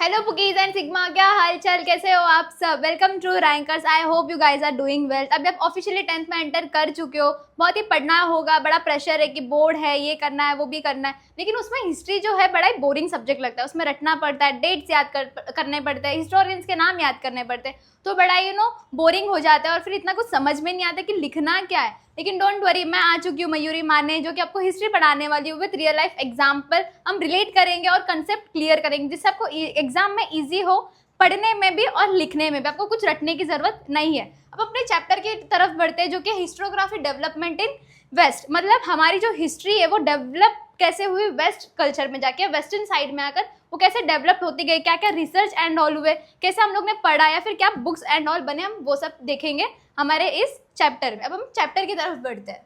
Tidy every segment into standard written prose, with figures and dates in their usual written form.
Hello bookies and sigma, क्या हाल चाल, कैसे हो आप सब। Welcome to Rankers. I hope you guys are doing well. अभी आप ऑफिशियली 10th में एंटर कर चुके हो, बहुत ही पढ़ना होगा, बड़ा प्रेशर है कि बोर्ड है, ये करना है वो भी करना है। लेकिन उसमें हिस्ट्री जो है बड़ा ही बोरिंग सब्जेक्ट लगता है, उसमें रटना पड़ता है, डेट्स याद करने पड़ते हैं, हिस्टोरियंस के नाम याद करने पड़ते हैं, तो बड़ा बोरिंग हो जाता है और फिर इतना कुछ समझ में नहीं आता कि लिखना क्या है। लेकिन डोंट वरी, मैं आ चुकी हूँ मयूरी माने, जो कि आपको हिस्ट्री पढ़ाने वाली हूँ विद रियल लाइफ एग्जाम्पल। हम रिलेट करेंगे और कंसेप्ट क्लियर करेंगे, जिससे आपको एग्जाम में इजी हो, पढ़ने में भी और लिखने में भी। आपको कुछ रटने की जरूरत नहीं है। अब अपने चैप्टर की तरफ बढ़ते हैं, जो कि हिस्टोग्राफी डेवलपमेंट इन वेस्ट। मतलब हमारी जो हिस्ट्री है वो डेवलप कैसे हुई वेस्ट कल्चर में जाके, वेस्टर्न साइड में आकर वो कैसे डेवलप होती गई, क्या क्या रिसर्च एंड ऑल हुए, कैसे हम लोग ने पढ़ा या फिर क्या बुक्स एंड ऑल बने, हम वो सब देखेंगे हमारे इस चैप्टर में। अब हम चैप्टर की तरफ बढ़ते हैं।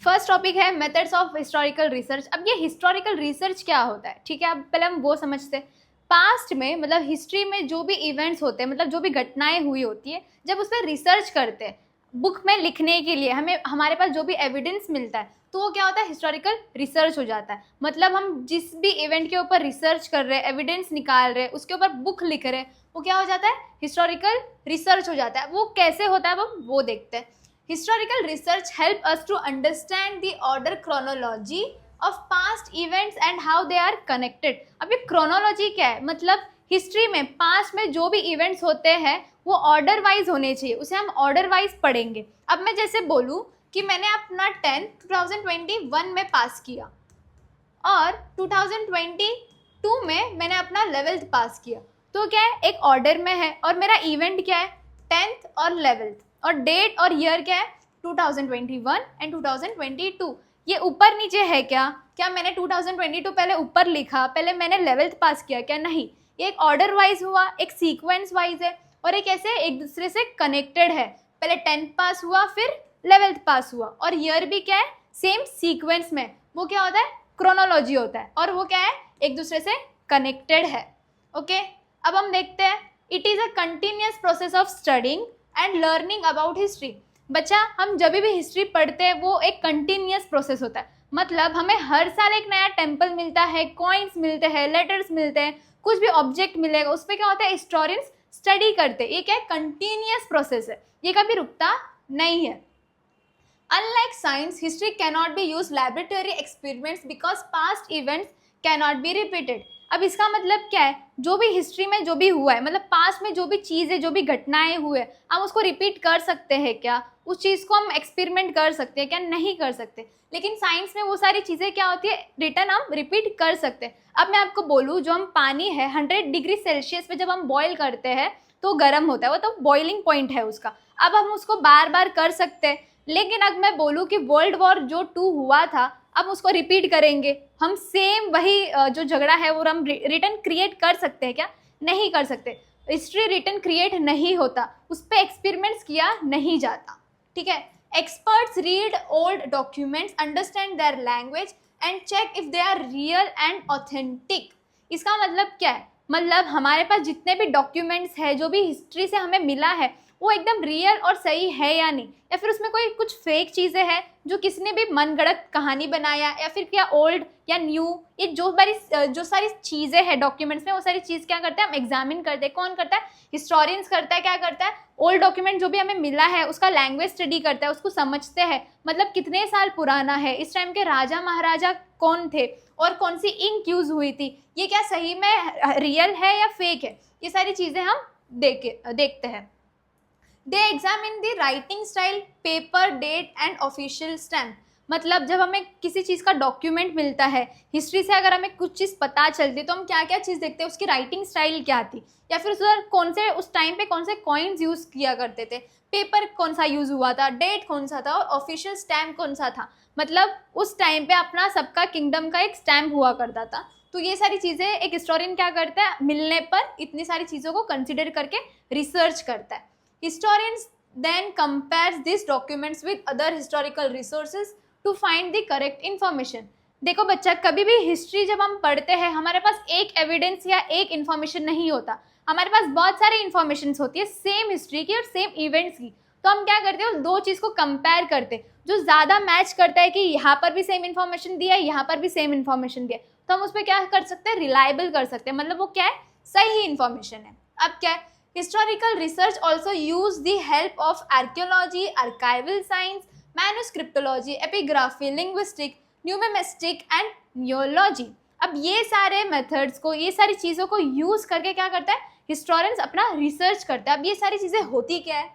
फर्स्ट टॉपिक है मेथड्स ऑफ हिस्टोरिकल रिसर्च। अब ये हिस्टोरिकल रिसर्च क्या होता है, ठीक है, अब पहले हम वो समझते हैं। पास्ट में मतलब हिस्ट्री में जो भी इवेंट्स होते हैं, मतलब जो भी घटनाएं हुई होती है, जब उस पर रिसर्च करते हैं बुक में लिखने के लिए, हमें हमारे पास जो भी एविडेंस मिलता है, तो वो क्या होता है, हिस्टोरिकल रिसर्च हो जाता है। मतलब हम जिस भी इवेंट के ऊपर रिसर्च कर रहे हैं, एविडेंस निकाल रहे हैं, उसके ऊपर बुक लिख रहे हैं, वो क्या हो जाता है, हिस्टोरिकल रिसर्च हो जाता है। वो कैसे होता है अब वो देखते हैं। Historical research help us to understand the order chronology of past events and how they are connected। अब ये chronology क्या है, मतलब हिस्ट्री में पास्ट में जो भी इवेंट्स होते हैं वो ऑर्डर वाइज होने चाहिए, उसे हम ऑर्डर वाइज पढ़ेंगे। अब मैं जैसे बोलूँ कि मैंने अपना 10th 2021 में पास किया और 2022 में मैंने अपना 11th पास किया, तो क्या है, एक ऑर्डर में है और मेरा इवेंट क्या है, 10th और 11th, और डेट और ईयर क्या है, 2021 एंड 2022। ये ऊपर नीचे है क्या मैंने 2022 पहले ऊपर लिखा, पहले मैंने 11th पास किया क्या, नहीं। ये एक ऑर्डर वाइज हुआ, एक सीक्वेंस वाइज है और एक ऐसे एक दूसरे से कनेक्टेड है। पहले 10th पास हुआ, फिर 11th पास हुआ, और ईयर भी क्या है, सेम सीक्वेंस में। वो क्या होता है, क्रोनोलॉजी होता है, और वो क्या है, एक दूसरे से कनेक्टेड है। ओके, अब हम देखते हैं। It is a continuous process of studying and learning about history. बच्चा, हम जब भी हिस्ट्री पढ़ते हैं वो एक कंटिन्यूअस प्रोसेस होता है। मतलब हमें हर साल एक नया टेम्पल मिलता है, कॉइन्स मिलते हैं, लेटर्स मिलते हैं, कुछ भी ऑब्जेक्ट मिलेगा, उस पर क्या होता है, हिस्टोरियंस स्टडी करते हैं। ये क्या है, कंटिन्यूअस प्रोसेस है, ये कभी रुकता नहीं है। Unlike science, history cannot be used laboratory experiments because past events cannot be repeated। अब इसका मतलब क्या है, जो भी हिस्ट्री में जो भी हुआ है, मतलब पास्ट में जो भी चीज़ें जो भी घटनाएं हुए, हम उसको रिपीट कर सकते हैं क्या, उस चीज़ को हम एक्सपेरिमेंट कर सकते हैं क्या, नहीं कर सकते। लेकिन साइंस में वो सारी चीज़ें क्या होती है, रिटर्न हम रिपीट कर सकते हैं। अब मैं आपको बोलूँ, जो हम पानी है 100 डिग्री सेल्सियस पे जब हम बॉयल करते हैं तो गर्म होता है, वो तो बॉइलिंग पॉइंट है उसका। अब हम उसको बार बार कर सकते हैं। लेकिन अगर मैं बोलूँ कि वर्ल्ड वॉर जो 2 हुआ था, अब उसको रिपीट करेंगे हम, सेम वही जो झगड़ा है वो हम रिटर्न क्रिएट कर सकते हैं क्या, नहीं कर सकते। हिस्ट्री रिटर्न क्रिएट नहीं होता, उस पर एक्सपेरिमेंट्स किया नहीं जाता, ठीक है। Experts read old documents, understand their language and check if they are real and authentic. इसका मतलब क्या है, मतलब हमारे पास जितने भी डॉक्यूमेंट्स है, जो भी हिस्ट्री से हमें मिला है, वो एकदम रियल और सही है या नहीं, या फिर उसमें कोई कुछ फेक चीज़ें हैं जो किसी ने भी मनगढ़ंत कहानी बनाया, या फिर क्या ओल्ड या न्यू, ये जो सारी चीज़ें हैं डॉक्यूमेंट्स में, वो सारी चीज़ क्या करते हैं, हम एग्जामिन करते हैं। कौन करता है, हिस्टोरियंस करता है। क्या करता है, ओल्ड डॉक्यूमेंट जो भी हमें मिला है उसका लैंग्वेज स्टडी करता है, उसको समझते हैं, मतलब कितने साल पुराना है, इस टाइम के राजा महाराजा कौन थे और कौन सी इंक यूज़ हुई थी, ये क्या सही में रियल है या फेक है, ये सारी चीज़ें हम देखते हैं। They examine the writing style, paper, date and official stamp. मतलब जब हमें किसी चीज़ का डॉक्यूमेंट मिलता है, हिस्ट्री से अगर हमें कुछ चीज़ पता चलती है, तो हम क्या क्या चीज़ देखते हैं, उसकी राइटिंग स्टाइल क्या थी, या फिर उस टाइम पे कौन से कॉइन्स यूज़ किया करते थे, पेपर कौन सा यूज़ हुआ था, डेट कौन सा था, और ऑफिशियल स्टैम्प कौन सा था। मतलब उस टाइम पे अपना सबका किंगडम का एक स्टैम्प हुआ करता था। तो ये सारी चीज़ें एक हिस्टोरियन क्या करता है, मिलने पर इतनी सारी चीज़ों को कंसिडर करके रिसर्च करता है। Historians then compares these documents with other historical resources to find the correct information। देखो बच्चा, कभी भी हिस्ट्री जब हम पढ़ते हैं, हमारे पास एक एविडेंस या एक इन्फॉर्मेशन नहीं होता, हमारे पास बहुत सारी इन्फॉर्मेशन होती है सेम हिस्ट्री की और सेम इवेंट्स की। तो हम क्या करते हैं, उस दो चीज़ को कंपेयर करते हैं, जो ज़्यादा मैच करता है कि यहाँ पर भी सेम इन्फॉर्मेशन दिया है, यहाँ पर भी सेम इन्फॉर्मेशन दिया है, तो हम उस पर क्या कर सकते हैं, रिलायबल कर सकते हैं, मतलब वो क्या है, सही इन्फॉर्मेशन है। अब क्या है, historical research also use the help of archaeology, archival science, manuscriptology, epigraphy, linguistic, numismatic and neurology. अब ये सारे मेथड्स को, ये सारी चीज़ों को यूज करके क्या करता है, हिस्टोरियंस अपना रिसर्च करता है। अब ये सारी चीज़ें होती क्या है,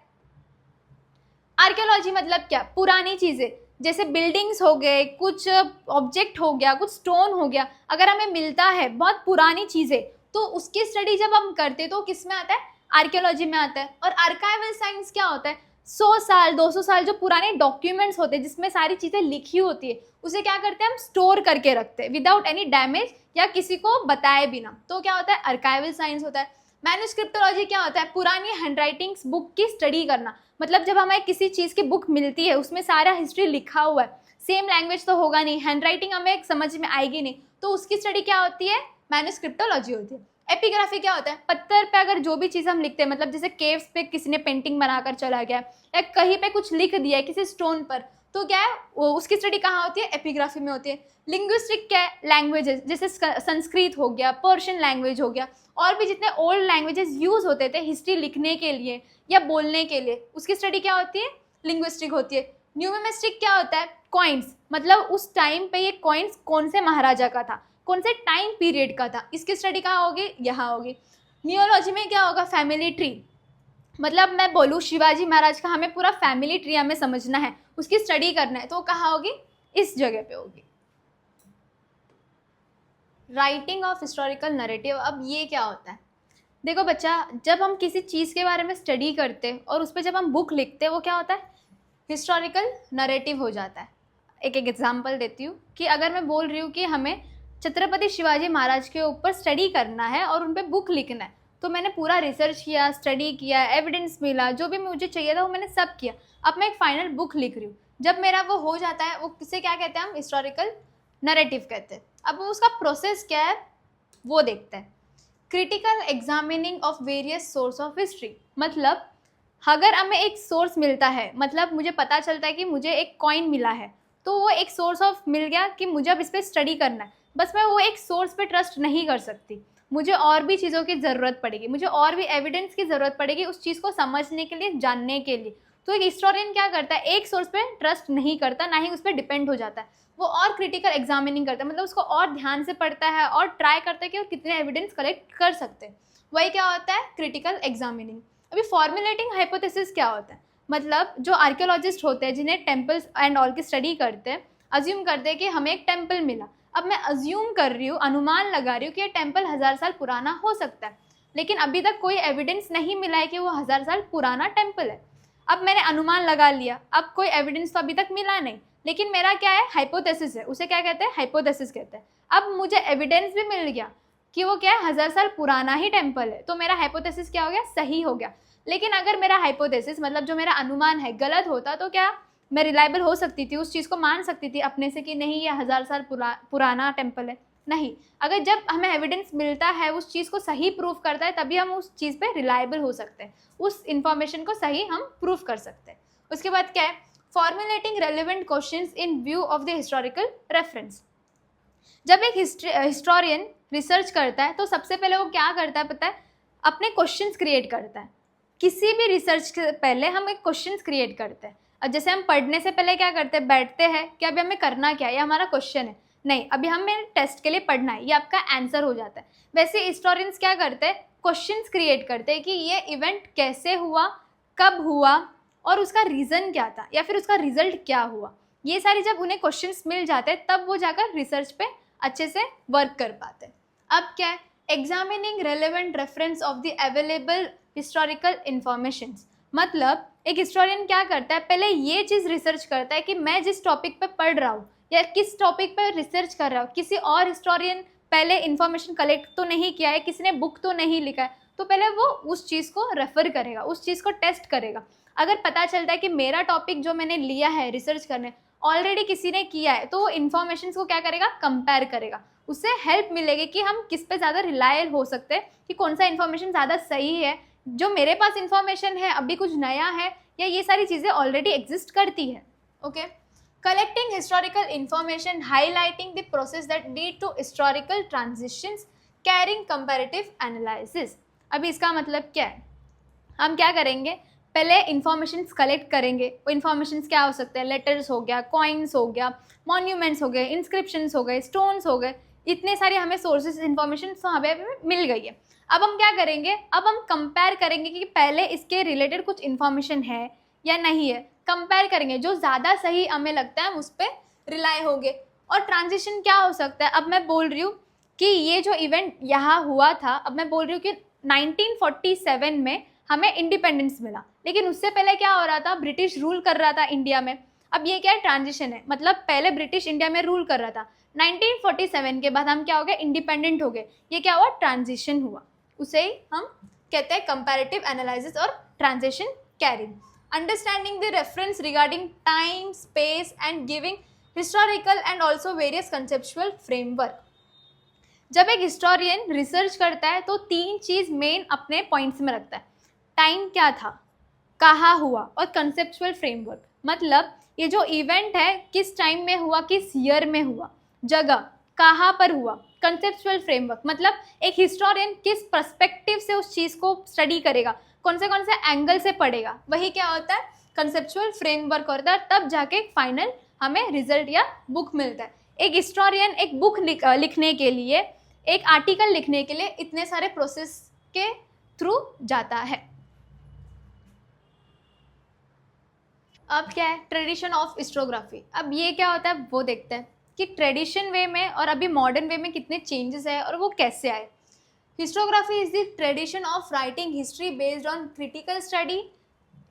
आर्कियोलॉजी मतलब क्या, पुरानी चीज़ें, जैसे बिल्डिंग्स हो गए, कुछ ऑब्जेक्ट हो गया, कुछ स्टोन हो गया, अगर हमें मिलता है बहुत पुरानी चीज़ें, तो उसकी स्टडी जब हम करते हैं तो किस में आता है, आर्कियोलॉजी में आता है। और आर्काइवल साइंस क्या होता है, 100 साल 200 साल जो पुराने डॉक्यूमेंट्स होते हैं जिसमें सारी चीज़ें लिखी होती है, उसे क्या करते हैं हम, स्टोर करके रखते हैं विदाउट एनी डैमेज या किसी को बताए बिना, तो क्या होता है, आर्काइवल साइंस होता है। मैन्युस्क्रिप्टोलॉजी क्या होता है, पुरानी हैंडराइटिंग्स बुक की स्टडी करना, मतलब जब हमें किसी चीज़ की बुक मिलती है उसमें सारा हिस्ट्री लिखा हुआ है, सेम लैंग्वेज तो होगा नहीं, हैंडराइटिंग हमें समझ में आएगी नहीं, तो उसकी स्टडी क्या होती है, मैन्युस्क्रिप्टोलॉजी होती है। एपिग्राफी क्या होता है, पत्थर पे अगर जो भी चीज़ हम लिखते हैं, मतलब जैसे केव्स पे किसी ने पेंटिंग बनाकर चला गया या कहीं पे कुछ लिख दिया है किसी स्टोन पर, तो क्या है वो, उसकी स्टडी कहाँ होती है, एपिग्राफी में होती है। लिंग्विस्टिक क्या है, लैंग्वेजेस, जैसे संस्कृत हो गया, पर्शियन लैंग्वेज हो गया, और भी जितने ओल्ड लैंग्वेजेस यूज होते थे हिस्ट्री लिखने के लिए या बोलने के लिए, उसकी स्टडी क्या होती है, लिंग्विस्टिक होती है। न्यूमेरिस्टिक क्या होता है, कॉइन्स, मतलब उस टाइम पे ये कॉइन्स कौन से महाराजा का था, कौन से टाइम पीरियड का था, इसकी स्टडी कहाँ होगी, यहाँ होगी। न्यूरोलॉजी में क्या होगा, फैमिली ट्री, मतलब मैं बोलूँ शिवाजी महाराज का हमें पूरा फैमिली ट्री हमें समझना है, उसकी स्टडी करना है, तो कहाँ होगी, इस जगह पे होगी। राइटिंग ऑफ हिस्टोरिकल नरेटिव, अब ये क्या होता है, देखो बच्चा, जब हम किसी चीज़ के बारे में स्टडी करते हैं और उस पर जब हम बुक लिखते हैं, वो क्या होता है, हिस्टोरिकल नरेटिव हो जाता है। एक एग्जांपल देती हूँ कि अगर मैं बोल रही हूँ कि हमें छत्रपति शिवाजी महाराज के ऊपर स्टडी करना है और उन पर बुक लिखना है, तो मैंने पूरा रिसर्च किया, स्टडी किया, एविडेंस मिला, जो भी मुझे चाहिए था वो मैंने सब किया। अब मैं एक फाइनल बुक लिख रही हूँ, जब मेरा वो हो जाता है, वो किसे क्या कहते हैं हम, हिस्टोरिकल नरेटिव कहते हैं। अब उसका प्रोसेस क्या है वो देखते हैं। Critical examining of various source of history, मतलब अगर हमें एक सोर्स मिलता है, मतलब मुझे पता चलता है कि मुझे एक कॉइन मिला है, तो वो एक सोर्स ऑफ मिल गया कि मुझे अब इस पर स्टडी करना है, बस मैं वो एक सोर्स पे ट्रस्ट नहीं कर सकती, मुझे और भी चीज़ों की ज़रूरत पड़ेगी, मुझे और भी एविडेंस की ज़रूरत पड़ेगी उस चीज़ को समझने के लिए, जानने के लिए। तो एक हिस्टोरियन क्या करता है, एक सोर्स पे ट्रस्ट नहीं करता, ना ही उस पर डिपेंड हो जाता है, वो और क्रिटिकल एग्जामिनिंग करता है, मतलब उसको और ध्यान से पढ़ता है और ट्राई करता है कि वो कितने एविडेंस कलेक्ट कर सकते हैं, वही क्या होता है, क्रिटिकल एग्जामिनिंग। अभी फॉर्मुलेटिंग हाइपोथेसिस क्या होता है, मतलब जो आर्कियोलॉजिस्ट होते हैं जिन्हें टेम्पल्स एंड ऑल की स्टडी करते हैं, अज्यूम करते हैं कि हमें एक टेम्पल मिला। अब मैं अज्यूम कर रही हूँ, अनुमान लगा रही हूँ कि ये टेम्पल 1000 साल पुराना हो सकता है, लेकिन अभी तक कोई एविडेंस नहीं मिला है कि वो 1000 साल पुराना टेम्पल है। अब मैंने अनुमान लगा लिया, अब कोई एविडेंस तो अभी तक मिला नहीं, लेकिन मेरा क्या है, हाइपोथेसिस है, उसे क्या कहते हैं, हाइपोथेसिस कहते हैं। अब मुझे एविडेंस भी मिल गया कि वो क्या है, 1000 साल पुराना ही टेम्पल है, तो मेरा हाइपोथेसिस क्या हो गया, सही हो गया। लेकिन अगर मेरा हाइपोथेसिस, मतलब जो मेरा अनुमान है, गलत होता, तो क्या मैं रिलायबल हो सकती थी, उस चीज़ को मान सकती थी अपने से कि नहीं ये 1000 साल पुराना टेम्पल है, नहीं। अगर जब हमें एविडेंस मिलता है, उस चीज़ को सही प्रूव करता है, तभी हम उस चीज़ पे रिलायबल हो सकते हैं, उस इंफॉर्मेशन को सही हम प्रूव कर सकते हैं। उसके बाद क्या है, formulating relevant questions in view of the historical reference. जब एक हिस्टोरियन रिसर्च करता है तो सबसे पहले वो क्या करता है पता है, अपने क्वेश्चंस क्रिएट करता है। किसी भी रिसर्च के पहले हम एक क्वेश्चंस क्रिएट करते हैं। अब जैसे हम पढ़ने से पहले क्या करते हैं, बैठते हैं कि अभी हमें करना क्या है, ये हमारा क्वेश्चन है, नहीं अभी हमें टेस्ट के लिए पढ़ना है, ये आपका आंसर हो जाता है। वैसे हिस्टोरियंस क्या करते हैं, क्वेश्चंस क्रिएट करते हैं कि ये इवेंट कैसे हुआ, कब हुआ और उसका रीज़न क्या था, या फिर उसका रिजल्ट क्या हुआ। ये सारी जब उन्हें क्वेश्चंस मिल जाते हैं तब वो जाकर रिसर्च पे अच्छे से वर्क कर पाते हैं। अब क्या है, examining relevant reference of the available historical informations, मतलब एक हिस्टोरियन क्या करता है, पहले ये चीज़ रिसर्च करता है कि मैं जिस टॉपिक पे पढ़ रहा हूँ या किस टॉपिक पे रिसर्च कर रहा हूँ, किसी और हिस्टोरियन पहले इन्फॉर्मेशन कलेक्ट तो नहीं किया है, किसी ने बुक तो नहीं लिखा है, तो पहले वो उस चीज़ को रेफ़र करेगा, उस चीज़ को टेस्ट करेगा। अगर पता चलता है कि मेरा टॉपिक जो मैंने लिया है रिसर्च करने ऑलरेडी किसी ने किया है, तो वो इन्फॉर्मेशन को क्या करेगा, कंपेयर करेगा, उससे हेल्प मिलेगी कि हम किस पे ज़्यादा रिलायल हो सकते हैं, कि कौन सा इन्फॉर्मेशन ज़्यादा सही है, जो मेरे पास इन्फॉर्मेशन है अभी कुछ नया है, या ये सारी चीज़ें ऑलरेडी एग्जिस्ट करती है। Okay, collecting historical information, highlighting the process that lead to historical transitions, carrying comparative analysis. अभी इसका मतलब क्या है? हम क्या करेंगे, पहले इन्फॉर्मेशंस कलेक्ट करेंगे. वो इन्फॉर्मेशंस क्या हो सकते हैं, लेटर्स हो गया, कॉइन्स हो गया, मॉन्यूमेंट्स हो गए, इंस्क्रिप्शंस हो गए, स्टोन्स हो गए, इतने सारे हमें सोर्सेज इन्फॉर्मेशन वहाँ पे मिल गई है. अब हम क्या करेंगे, अब हम कंपेयर करेंगे कि पहले इसके रिलेटेड कुछ इन्फॉर्मेशन है या नहीं है. कंपेयर करेंगे, जो ज़्यादा सही हमें लगता है उस पर रिलाई होंगे. और ट्रांजिशन क्या हो सकता है, अब मैं बोल रही हूँ कि ये जो इवेंट यहाँ हुआ था, अब मैं बोल रही हूँ कि 1947 में हमें इंडिपेंडेंस मिला, लेकिन उससे पहले क्या हो रहा था, ब्रिटिश रूल कर रहा था इंडिया में. अब ये क्या है, ट्रांजिशन है. मतलब पहले ब्रिटिश इंडिया में रूल कर रहा था, 1947 के बाद हम क्या हो गए, इंडिपेंडेंट हो गए. ये क्या हुआ, ट्रांजिशन हुआ. उसे ही हम कहते हैं कंपैरेटिव एनालिसिस और transition carrying. Understanding the reference regarding time, space and giving historical and also various conceptual framework. जब एक हिस्टोरियन रिसर्च करता है तो 3 चीज़ मेन अपने पॉइंट्स में रखता है. टाइम क्या था, कहाँ हुआ, और कंसेप्चुअल फ्रेमवर्क. मतलब ये जो इवेंट है किस टाइम में हुआ, किस ईयर में हुआ, जगह कहाँ पर हुआ. कंसेप्चुअल फ्रेमवर्क मतलब एक हिस्टोरियन किस पर्सपेक्टिव से उस चीज़ को स्टडी करेगा, कौन से एंगल से पढ़ेगा, वही क्या होता है, कंसेप्चुअल फ्रेमवर्क होता है. तब जाके फाइनल हमें रिजल्ट या बुक मिलता है. एक हिस्टोरियन एक बुक लिखने के लिए, एक आर्टिकल लिखने के लिए इतने सारे प्रोसेस के थ्रू जाता है. अब क्या है, ट्रेडिशन ऑफ हिस्टोग्राफी. अब ये क्या होता है वो देखते हैं कि ट्रेडिशन वे में और अभी मॉडर्न वे में कितने चेंजेस है और वो कैसे आए. Historiography is the tradition of writing history based on critical study,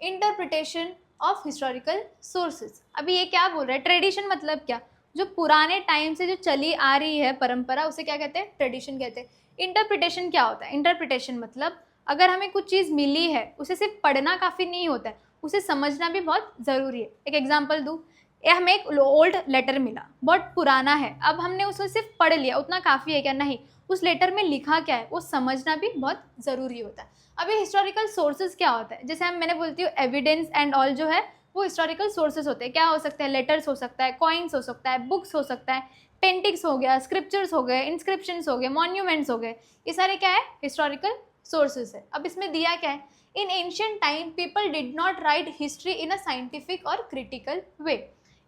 interpretation of historical sources. अभी ये क्या बोल रहा है, ट्रेडिशन मतलब क्या, जो पुराने टाइम से जो चली आ रही है परंपरा, उसे क्या कहते हैं, ट्रेडिशन कहते हैं. इंटरप्रिटेशन क्या होता है, इंटरप्रिटेशन मतलब अगर हमें कुछ चीज़ मिली है उसे सिर्फ पढ़ना काफ़ी नहीं होता है, उसे समझना भी बहुत ज़रूरी है. एक एग्जांपल दूँ, हमें एक ओल्ड लेटर मिला, बहुत पुराना है, अब हमने उसे सिर्फ पढ़ लिया, उतना काफ़ी है क्या, नहीं, उस लेटर में लिखा क्या है वो समझना भी बहुत ज़रूरी होता है. अभी हिस्टोरिकल सोर्सेज क्या होता है, जैसे मैंने बोलती हूँ एविडेंस एंड ऑल जो है वो हिस्टोरिकल सोर्सेज होते हैं. क्या हो सकते हैं, लेटर्स हो सकता है, कॉइन्स हो सकता है, बुक्स हो सकता है, पेंटिंग्स हो गया, स्क्रिप्चर्स हो गए, इंस्क्रिप्शंस हो गए, मॉन्यूमेंट्स हो गए, ये सारे क्या है, हिस्टोरिकल सोर्सेज है. अब इसमें दिया क्या है, इन ancient time people did not right history in a scientific और क्रिटिकल वे.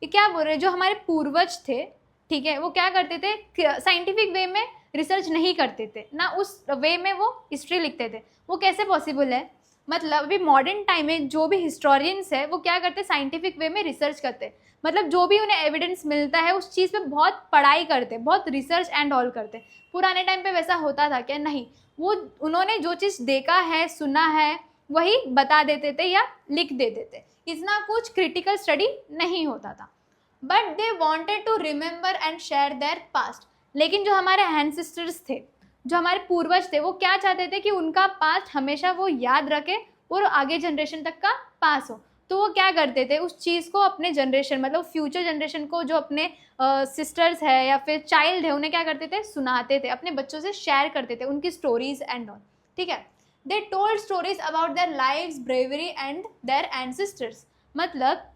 ये क्या बोल रहे हैं, जो हमारे पूर्वज थे, ठीक है, वो क्या करते थे, साइंटिफिक वे में रिसर्च नहीं करते थे ना, उस वे में वो हिस्ट्री लिखते थे. वो कैसे पॉसिबल है, मतलब अभी मॉडर्न टाइम में जो भी हिस्टोरियंस है वो क्या करते, साइंटिफिक वे में रिसर्च करते, मतलब जो भी उन्हें एविडेंस मिलता है उस चीज़ पे बहुत पढ़ाई करते, बहुत रिसर्च एंड ऑल करते. पुराने टाइम पे वैसा होता था क्या, नहीं, वो उन्होंने जो चीज़ देखा है, सुना है, वही बता देते थे या लिख देते थे, इतना कुछ क्रिटिकल स्टडी नहीं होता था. But they wanted to remember and share their past. लेकिन जो हमारे एंसेस्टर्स थे, जो हमारे पूर्वज थे, वो क्या चाहते थे कि उनका पास्ट हमेशा वो याद रखे और आगे जनरेशन तक का पास हो. तो वो क्या करते थे, उस चीज़ को अपने जनरेशन मतलब फ्यूचर जनरेशन को, जो अपने सिस्टर्स है या फिर चाइल्ड है, उन्हें क्या करते थे, सुनाते थे, अपने बच्चों से शेयर करते थे उनकी स्टोरीज एंड ऑल. ठीक है, they told stories about their lives, bravery and their ancestors. मतलब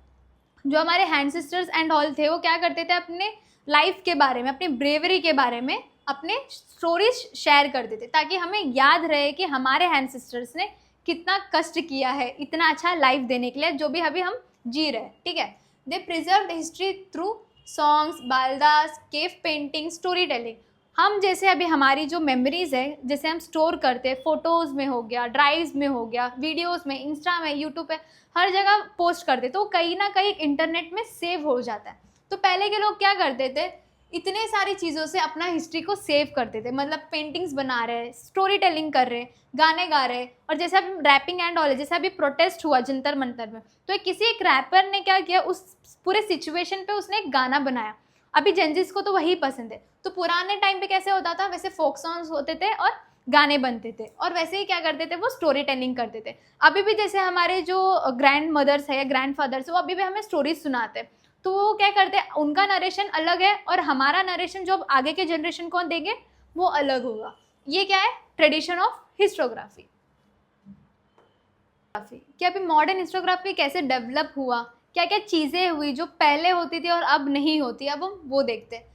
जो हमारे एंसेस्टर्स एंड ऑल थे वो क्या करते थे, अपने लाइफ के बारे में, अपनी ब्रेवरी के बारे में अपने स्टोरीज शेयर करते थे, ताकि हमें याद रहे कि हमारे एंसेस्टर्स ने कितना कष्ट किया है इतना अच्छा लाइफ देने के लिए, जो भी अभी हम जी रहे हैं. ठीक है, they preserve history through songs, ballads, cave painting, story telling. हम जैसे अभी हमारी जो मेमोरीज़ है, जैसे हम स्टोर करते हैं, फ़ोटोज़ में हो गया, ड्राइव्स में हो गया, वीडियोज़ में, इंस्टा में, यूट्यूब पे, हर जगह पोस्ट करते, तो कहीं ना कहीं इंटरनेट में सेव हो जाता है. तो पहले के लोग क्या करते थे, इतने सारी चीज़ों से अपना हिस्ट्री को सेव करते थे. मतलब पेंटिंग्स बना रहे, स्टोरी टेलिंग कर रहे, गाने गा रहे, और जैसे अभी रैपिंग एंड ऑल, जैसे अभी प्रोटेस्ट हुआ जंतर मंतर में, तो किसी एक रैपर ने क्या किया, उस पूरे सिचुएशन पे उसने एक गाना बनाया. अभी जेंजिस को तो वही पसंद है. तो पुराने टाइम पे कैसे होता था, वैसे फोक सॉन्ग्स होते थे और गाने बनते थे, और वैसे ही क्या करते थे, वो स्टोरी टेलिंग करते थे. अभी भी जैसे हमारे जो ग्रैंड मदर्स है या ग्रैंड फादर्स है, वो अभी भी हमें स्टोरीज सुनाते हैं. तो वो क्या करते हैं, उनका नरेशन अलग है और हमारा नरेशन जो आगे के जनरेशन को देंगे वो अलग होगा. ये क्या है, ट्रेडिशन ऑफ हिस्टोग्राफी. कि अभी मॉडर्न हिस्टोग्राफी कैसे डेवलप हुआ, क्या क्या चीज़ें हुई जो पहले होती थी और अब नहीं होती, अब हम वो देखते हैं।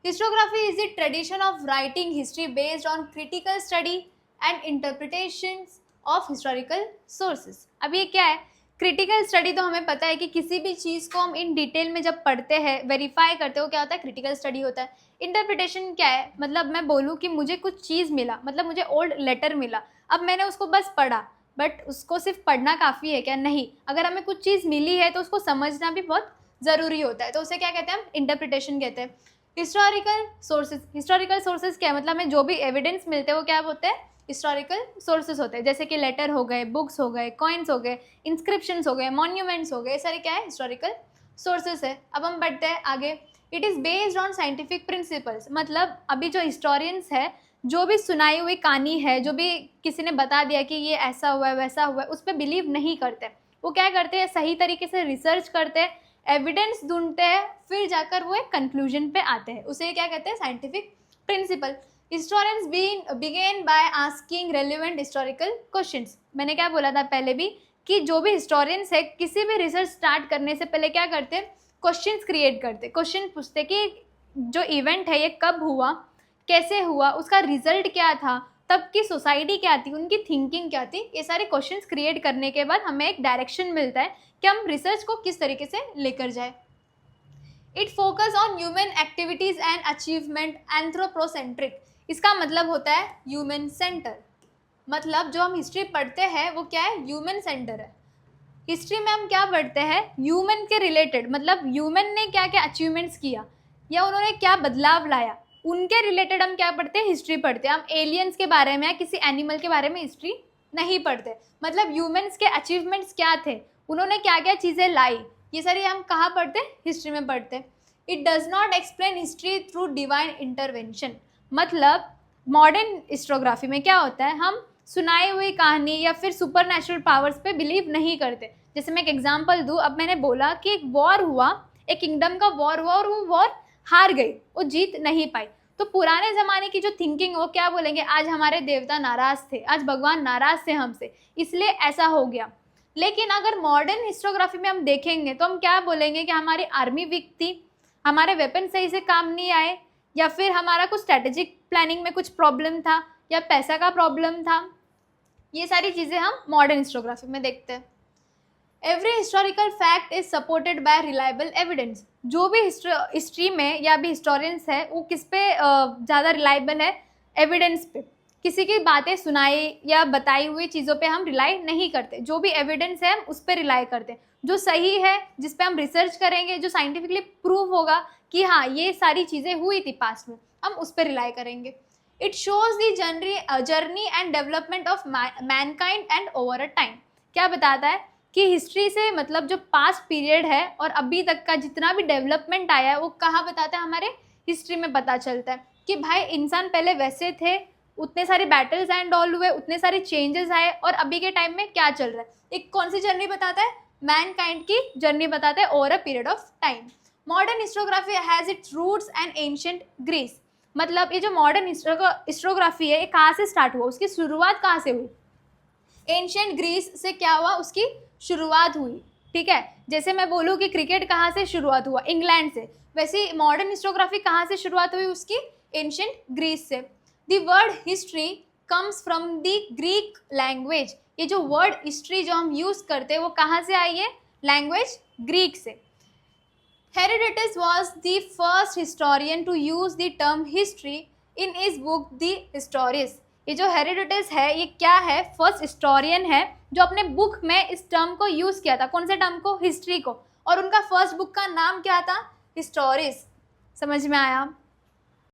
Historiography is the tradition of writing history based on critical study and interpretation of historical sources. अब ये क्या है? क्रिटिकल स्टडी तो हमें पता है कि किसी भी चीज़ को हम इन डिटेल में जब पढ़ते हैं, वेरीफाई करते हो, क्या होता है? क्रिटिकल स्टडी होता है। इंटरप्रिटेशन क्या है? मतलब मैं बोलूँ कि मुझे कुछ चीज़ मिला, मतलब मुझे ओल्ड लेटर मिला, अब मैंने उसको बस पढ़ा, बट उसको सिर्फ पढ़ना काफ़ी है क्या? नहीं, अगर हमें कुछ चीज़ मिली है तो उसको समझना भी बहुत ज़रूरी होता है, तो उसे क्या कहते हैं? हम इंटरप्रिटेशन कहते हैं। हिस्टोरिकल सोर्सेज क्या है? मतलब हमें जो भी एविडेंस मिलते हैं वो क्या होते हैं? हिस्टोरिकल सोर्सेज होते हैं। जैसे कि लेटर हो गए, बुक्स हो गए, कॉइन्स हो गए, इंस्क्रिप्शंस हो गए, मॉन्यूमेंट्स हो गए, सारे क्या है? हिस्टोरिकल सोर्सेज है। अब हम बढ़ते हैं आगे। It is based on scientific principles, मतलब अभी जो हिस्टोरियंस है, जो भी सुनाई हुई कहानी है, जो भी किसी ने बता दिया कि ये ऐसा हुआ है वैसा हुआ है, उस पर बिलीव नहीं करते। वो क्या करते हैं? सही तरीके से रिसर्च करते हैं, एविडेंस ढूंढते हैं, फिर जाकर वो एक कंक्लूजन पे आते हैं। उसे क्या कहते हैं? Scientific principle. Historians began by asking relevant historical questions. मैंने क्या बोला था पहले भी कि जो भी हिस्टोरियंस है, किसी भी रिसर्च स्टार्ट करने से पहले क्या करते हैं? क्वेश्चंस क्रिएट करते, क्वेश्चन पूछते कि जो इवेंट है ये कब हुआ, कैसे हुआ, उसका रिजल्ट क्या था, तब की सोसाइटी क्या थी, उनकी थिंकिंग क्या थी। ये सारे क्वेश्चंस क्रिएट करने के बाद हमें एक डायरेक्शन मिलता है कि हम रिसर्च को किस तरीके से लेकर जाए। It focus on human activities and achievement, anthropocentric. इसका मतलब होता है ह्यूमन सेंटर। मतलब जो हम हिस्ट्री पढ़ते हैं वो क्या है? ह्यूमन सेंटर है। हिस्ट्री में हम क्या पढ़ते हैं? ह्यूमन के रिलेटेड, मतलब ह्यूमन ने क्या क्या अचीवमेंट्स किया या उन्होंने क्या बदलाव लाया, उनके रिलेटेड हम क्या पढ़ते हैं? हिस्ट्री पढ़ते हैं। हम एलियंस के बारे में या किसी एनिमल के बारे में हिस्ट्री नहीं पढ़ते। मतलब ह्यूमंस के अचीवमेंट्स क्या थे, उन्होंने क्या क्या चीज़ें लाई, ये सारी हम कहाँ पढ़ते हैं? हिस्ट्री में पढ़ते हैं। It does not explain history through divine intervention. मतलब मॉडर्न हिस्टोग्राफी में क्या होता है? हम सुनाई हुई कहानी या फिर सुपर नेचुरल पावर्स पे बिलीव नहीं करते। जैसे मैं एक एग्जांपल दूँ, अब मैंने बोला कि एक वॉर हुआ, एक किंगडम का वॉर हुआ और वो वॉर हार गई, वो जीत नहीं पाई, तो पुराने ज़माने की जो थिंकिंग वो क्या बोलेंगे? आज हमारे देवता नाराज़ थे, आज भगवान नाराज़ थे हमसे, इसलिए ऐसा हो गया। लेकिन अगर मॉडर्न हिस्टोग्राफी में हम देखेंगे तो हम क्या बोलेंगे? कि हमारी आर्मी वीक थी, हमारे वेपन सही से काम नहीं आए, या फिर हमारा कुछ स्ट्रेटेजिक प्लानिंग में कुछ प्रॉब्लम था, या पैसा का प्रॉब्लम था। ये सारी चीज़ें हम मॉडर्न हिस्टोग्राफी में देखते हैं। Every historical fact is supported by reliable evidence. जो भी हिस्ट्री में या भी हिस्टोरियंस है वो किस पे ज़्यादा रिलायबल है? एविडेंस पे। किसी की बातें सुनाई या बताई हुई चीज़ों पे हम रिलाई नहीं करते, जो भी एविडेंस है हम उस पर रिलाई करते हैं। जो सही है, जिस पे हम रिसर्च करेंगे, जो साइंटिफिकली प्रूव होगा कि हाँ ये सारी चीज़ें हुई थी पास्ट में, हम उस पर रिलाई करेंगे। It shows the journey and development of Mankind and over a time. क्या बताता है? कि हिस्ट्री से मतलब जो पास्ट पीरियड है और अभी तक का जितना भी डेवलपमेंट आया है वो कहाँ बताता है? हमारे हिस्ट्री में पता चलता है कि भाई इंसान पहले वैसे थे, उतने सारे बैटल्स एंड ऑल हुए, उतने सारे चेंजेस आए, और अभी के टाइम में क्या चल रहा है। एक कौन सी जर्नी बताता है? मैनकाइंड की जर्नी बताता है over a period of time. Modern historiography has its roots and ancient Greece. मतलब ये जो मॉडर्न हिस्टोग्राफी है ये कहाँ से स्टार्ट हुआ, उसकी शुरुआत कहाँ से हुई? एंशिएंट ग्रीस से क्या हुआ? उसकी शुरुआत हुई। ठीक है, जैसे मैं बोलूँ कि क्रिकेट कहाँ से शुरुआत हुआ? इंग्लैंड से। वैसे मॉडर्न हिस्टोग्राफी कहाँ से शुरुआत हुई उसकी? एंशिएंट ग्रीस से। The word history comes from the Greek language. ये जो वर्ड हिस्ट्री जो हम यूज़ करते हैं वो कहाँ से आई है? लैंग्वेज ग्रीक से। Herodotus was the first historian to use the term history in his book The Histories। ये जो हेरोडोटस है ये क्या है? फर्स्ट हिस्टोरियन है जो अपने बुक में इस टर्म को यूज़ किया था। कौन से टर्म को? हिस्ट्री को। और उनका फर्स्ट बुक का नाम क्या था? हिस्टोरिस। समझ में आया?